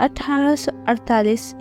1848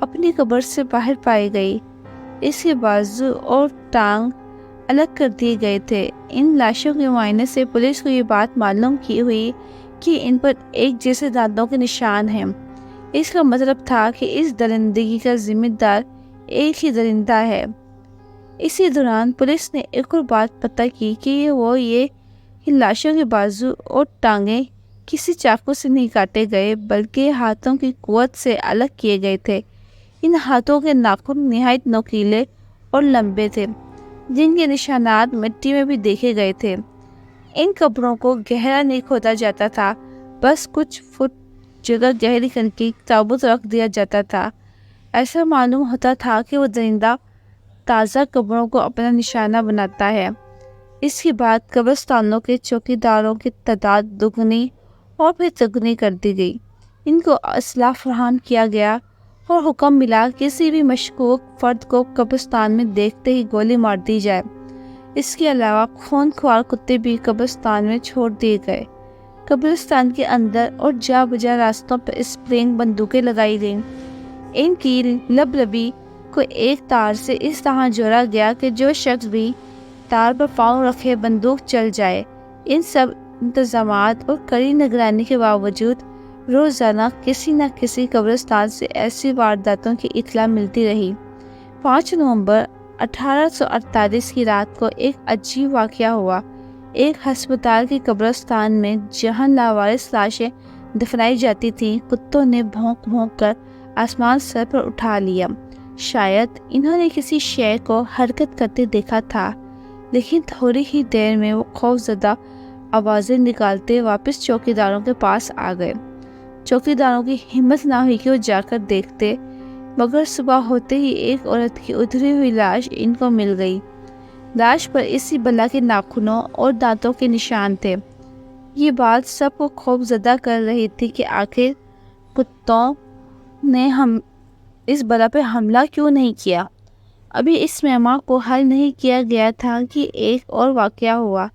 اپنی قبر سے باہر پائی گئی۔ اس کے بازو اور ٹانگ الگ کر دیے گئے تھے۔ ان لاشوں کے معائنے سے پولیس کو یہ بات معلوم کی ہوئی کہ ان پر ایک جیسے دانتوں کے نشان ہیں۔ اس کا مطلب تھا کہ اس درندگی کا ذمہ دار ایک ہی درندہ ہے۔ اسی دوران پولیس نے ایک اور بات پتہ کی کہ یہ لاشوں کے بازو اور ٹانگیں کسی چاقو سے نہیں کاٹے گئے بلکہ ہاتھوں کی قوت سے الگ کیے گئے تھے۔ ان ہاتھوں کے ناخن نہایت نوکیلے اور لمبے تھے، جن کے نشانات مٹی میں بھی دیکھے گئے تھے۔ ان قبروں کو گہرا نہیں کھودا جاتا تھا، بس کچھ فٹ جگہ گہری کر کے تابوت رکھ دیا جاتا تھا۔ ایسا معلوم ہوتا تھا کہ وہ درندہ تازہ قبروں کو اپنا نشانہ بناتا ہے۔ اس کے بعد قبرستانوں کے چوکیداروں کی تعداد دگنی اور پھر تگنی کر دی گئی۔ ان کو اسلحہ فراہم کیا گیا اور حکم ملا کسی بھی مشکوک فرد کو قبرستان میں دیکھتے ہی گولی مار دی جائے۔ اس کے علاوہ خون خوار کتے بھی قبرستان میں چھوڑ دیے گئے۔ قبرستان کے اندر اور جا بجا راستوں پر اسپرنگ بندوقیں لگائی گئیں۔ ان کی لبلبی کو ایک تار سے اس طرح جوڑا گیا کہ جو شخص بھی تار پر پاؤں رکھے بندوق چل جائے۔ ان سب انتظامات اور کڑی نگرانی کے باوجود روزانہ کسی نہ کسی قبرستان سے ایسی وارداتوں کی اطلاع ملتی رہی۔ 5 نومبر 1848 کی رات کو ایک عجیب واقعہ ہوا۔ ایک ہسپتال کے قبرستان میں جہاں لاوارث لاشیں دفنائی جاتی تھیں، کتوں نے بھونک بھونک کر آسمان سر پر اٹھا لیا۔ شاید انہوں نے کسی شے کو حرکت کرتے دیکھا تھا، لیکن تھوڑی ہی دیر میں وہ خوفزدہ آوازیں نکالتے واپس چوکیداروں کے پاس آ گئے۔ چوکیداروں کی ہمت نہ ہوئی کہ وہ جا کر دیکھتے، مگر صبح ہوتے ہی ایک عورت کی ادھری ہوئی لاش ان کو مل گئی۔ لاش پر اسی بلا کے ناخنوں اور دانتوں کے نشان تھے۔ یہ بات سب کو خوف زدہ کر رہی تھی کہ آخر کتوں نے اس بلا پہ حملہ کیوں نہیں کیا۔ ابھی اس معمہ کو حل نہیں کیا گیا تھا کہ ایک اور واقعہ ہوا۔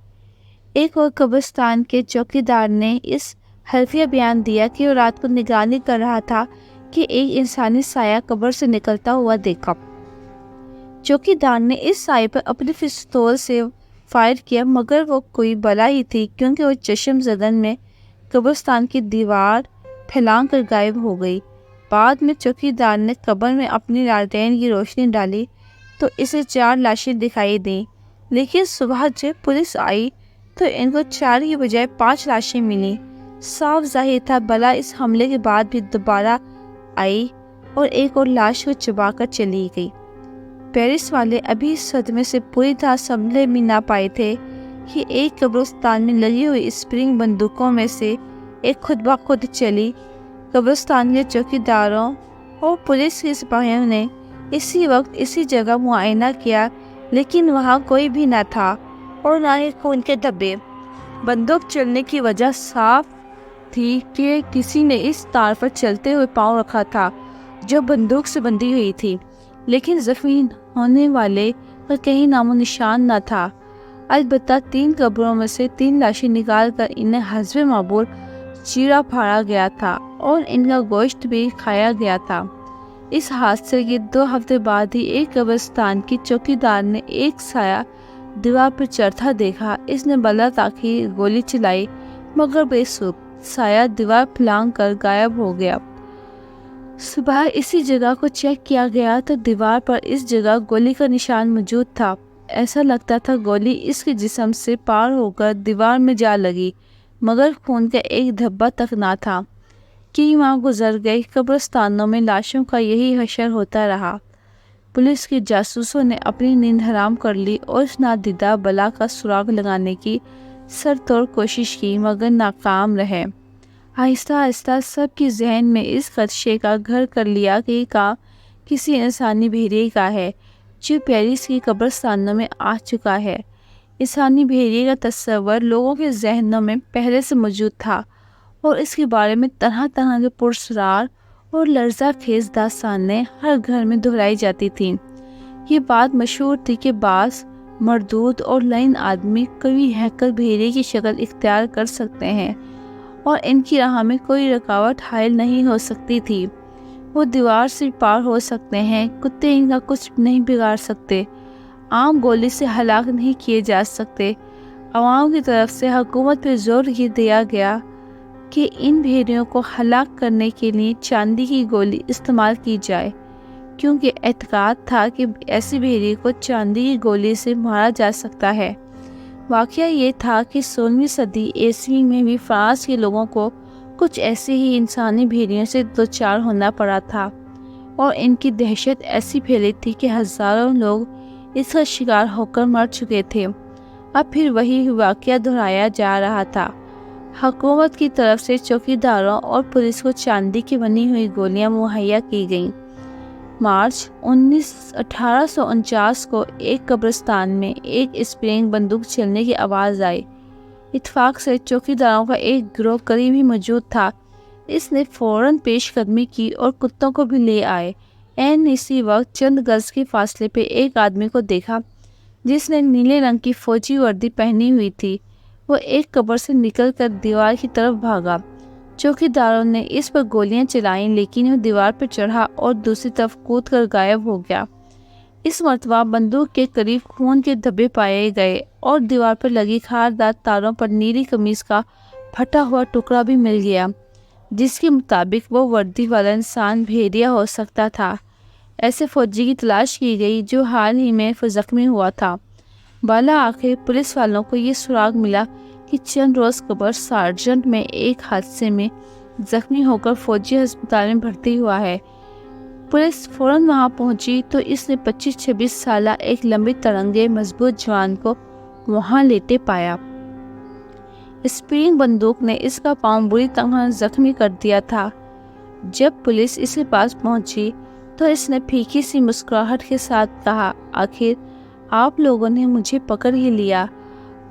ایک اور قبرستان کے چوکیدار نے اس حلفیہ بیان دیا کہ وہ رات کو نگرانی کر رہا تھا کہ ایک انسانی سایہ قبر سے نکلتا ہوا دیکھا۔ چوکیدار نے اس سائے پر اپنے پستول سے فائر کیا، مگر وہ کوئی بلا ہی تھی، کیونکہ وہ چشم زدن میں قبرستان کی دیوار پھیلان کر غائب ہو گئی۔ بعد میں چوکیدار نے قبر میں اپنی لالٹین کی روشنی ڈالی تو اسے 4 لاشیں دکھائی دیں، لیکن صبح جب پولیس آئی تو ان کو 4 کی بجائے 5 لاشیں ملیں۔ صاف ظاہر تھا بلا اس حملے کے بعد بھی دوبارہ آئی اور ایک اور لاش کو چبا کر چلی گئی۔ پیرس والے ابھی اس صدمے سے پوری طرح سنبھلے بھی نہ پائے تھے کہ ایک قبرستان میں لگی ہوئی اسپرنگ بندوقوں میں سے ایک خود بخود چلی۔ قبرستان کے چوکیداروں اور پولیس کے سپاہیوں نے اسی وقت اسی جگہ معائنہ کیا، لیکن وہاں کوئی بھی نہ تھا اور نہ ہی خون کے دھبے۔ بندوق چلنے کی وجہ صاف تھی کہ کسی نے اس تار پر چلتے ہوئے پاؤں رکھا تھا جو بندوق سے بندھی ہوئی تھی، لیکن زخمی ہونے والے پر کہیں نام و نشان نہ تھا۔ البتہ 3 قبروں میں سے 3 لاشیں نکال کر انہیں حسب معمول چیرا پھاڑا گیا تھا اور ان کا گوشت بھی کھایا گیا تھا۔ اس حادثے کے 2 ہفتے بعد ہی ایک قبرستان کی چوکیدار نے ایک سایہ دیوار پر چڑھتا دیکھا۔ اس نے بلا تاخیر گولی چلائی، مگر بے سود سایہ دیوار پھلانگ کر غائب ہو گیا۔ صبح اسی جگہ کو چیک کیا گیا تو دیوار پر اس جگہ گولی کا نشان موجود تھا۔ ایسا لگتا تھا گولی اس کے جسم سے پار ہو کر دیوار میں جا لگی، مگر خون کا ایک دھبا تک نہ تھا۔ کئی ماہ گزر گئے، قبرستانوں میں لاشوں کا یہی حشر ہوتا رہا۔ پولیس کے جاسوسوں نے اپنی نیند حرام کر لی اور اس نادیدہ بلا کا سراغ لگانے کی سر توڑ کوشش کی، مگر ناکام رہے۔ آہستہ آہستہ سب کی ذہن میں اس خدشے کا گھر کر لیا کہ یہ کام کسی انسانی بھیڑیے کا ہے جو پیرس کی قبرستانوں میں آ چکا ہے۔ انسانی بھیڑیے کا تصور لوگوں کے ذہنوں میں پہلے سے موجود تھا اور اس کے بارے میں طرح طرح کے پراسرار اور لرزہ خیز داستانیں ہر گھر میں دہرائی جاتی تھیں۔ یہ بات مشہور تھی کہ بعض مردود اور لعین آدمی قوی ہیکل بھیڑیے کی شکل اختیار کر سکتے ہیں اور ان کی راہ میں کوئی رکاوٹ حائل نہیں ہو سکتی تھی۔ وہ دیوار سے پار ہو سکتے ہیں، کتے ان کا کچھ نہیں بگاڑ سکتے، عام گولی سے ہلاک نہیں کیے جا سکتے۔ عوام کی طرف سے حکومت پہ زور یہ دیا گیا کہ ان بھیڑیوں کو ہلاک کرنے کے لیے چاندی کی گولی استعمال کی جائے، کیونکہ اعتقاد تھا کہ ایسی بھیڑی کو چاندی کی گولی سے مارا جا سکتا ہے۔ واقعہ یہ تھا کہ 16ویں صدی عیسوی میں بھی فرانس کے لوگوں کو کچھ ایسے ہی انسانی بھیڑیوں سے دوچار ہونا پڑا تھا، اور ان کی دہشت ایسی پھیلی تھی کہ ہزاروں لوگ اس کا شکار ہو کر مر چکے تھے۔ اب پھر وہی واقعہ دہرایا جا رہا تھا۔ حکومت کی طرف سے چوکیداروں اور پولیس کو چاندی کی بنی ہوئی گولیاں مہیا کی گئیں۔ مارچ 1849 کو ایک قبرستان میں ایک اسپرنگ بندوق چلنے کی آواز آئی۔ اتفاق سے چوکیداروں کا ایک گروہ قریب ہی موجود تھا۔ اس نے فوراً پیش قدمی کی اور کتوں کو بھی لے آئے۔ عین اسی وقت چند گز کے فاصلے پہ ایک آدمی کو دیکھا جس نے نیلے رنگ کی فوجی وردی پہنی ہوئی تھی۔ وہ ایک قبر سے نکل کر دیوار کی طرف بھاگا۔ چوکیداروں نے اس پر گولیاں چلائیں، لیکن وہ دیوار پر چڑھا اور دوسری طرف کود کر غائب ہو گیا۔ اس مرتبہ بندوق کے قریب خون کے دھبے پائے گئے اور دیوار پر لگی خاردار تاروں پر نیلی قمیص کا پھٹا ہوا ٹکڑا بھی مل گیا، جس کے مطابق وہ وردی والا انسان بھیڑیا ہو سکتا تھا۔ ایسے فوجی کی تلاش کی گئی جو حال ہی میں زخمی ہوا تھا۔ بالآخر پولیس والوں کو یہ سراغ ملا کہ چند روز قبل سارجنٹ میں ایک حادثے میں زخمی ہو کر فوجی ہسپتال میں بھرتی ہوا ہے۔ پولیس فوراً وہاں پہنچی تو اس نے 25-26 سالہ ایک لمبے ترنگے مضبوط جوان کو وہاں لیٹے پایا۔ اسپرنگ بندوق نے اس کا پاؤں بری طرح زخمی کر دیا تھا۔ جب پولیس اس کے پاس پہنچی تو اس نے پھیکی سی مسکراہٹ کے ساتھ کہا، آخر آپ لوگوں نے مجھے پکڑ ہی لیا۔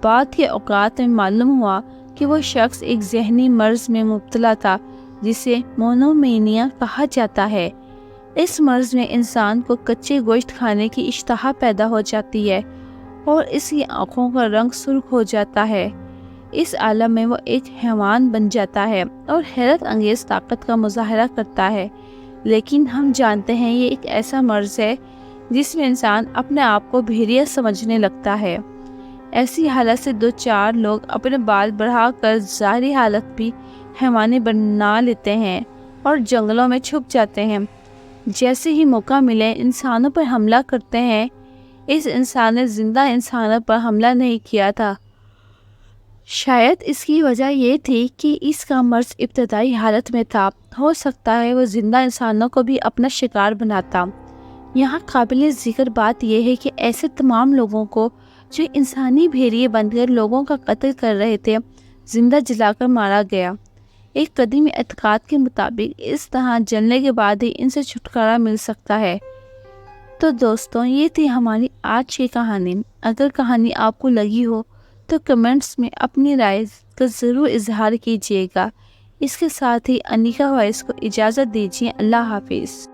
بعد کے اوقات میں معلوم ہوا کہ وہ شخص ایک ذہنی مرض میں مبتلا تھا جسے مونومینیا کہا جاتا ہے۔ اس مرض میں انسان کو کچے گوشت کھانے کی اشتہا پیدا ہو جاتی ہے اور اس کی آنکھوں کا رنگ سرخ ہو جاتا ہے۔ اس عالم میں وہ ایک حیوان بن جاتا ہے اور حیرت انگیز طاقت کا مظاہرہ کرتا ہے، لیکن ہم جانتے ہیں یہ ایک ایسا مرض ہے جس میں انسان اپنے آپ کو بھیڑیا سمجھنے لگتا ہے۔ ایسی حالت سے 2-4 لوگ اپنے بال بڑھا کر ظاہری حالت بھی حیوانی بنا لیتے ہیں اور جنگلوں میں چھپ جاتے ہیں۔ جیسے ہی موقع ملے انسانوں پر حملہ کرتے ہیں۔ اس انسان نے زندہ انسانوں پر حملہ نہیں کیا تھا۔ شاید اس کی وجہ یہ تھی کہ اس کا مرض ابتدائی حالت میں تھا۔ ہو سکتا ہے وہ زندہ انسانوں کو بھی اپنا شکار بناتا۔ یہاں قابل ذکر بات یہ ہے کہ ایسے تمام لوگوں کو جو انسانی بھیڑیے بن کر لوگوں کا قتل کر رہے تھے زندہ جلا کر مارا گیا۔ ایک قدیم اعتقاد کے مطابق اس طرح جلنے کے بعد ہی ان سے چھٹکارا مل سکتا ہے۔ تو دوستوں، یہ تھی ہماری آج کی کہانی۔ اگر کہانی آپ کو لگی ہو تو کمنٹس میں اپنی رائے کا ضرور اظہار کیجیے گا۔ اس کے ساتھ ہی انیکا وائس کو اجازت دیجیے۔ اللہ حافظ۔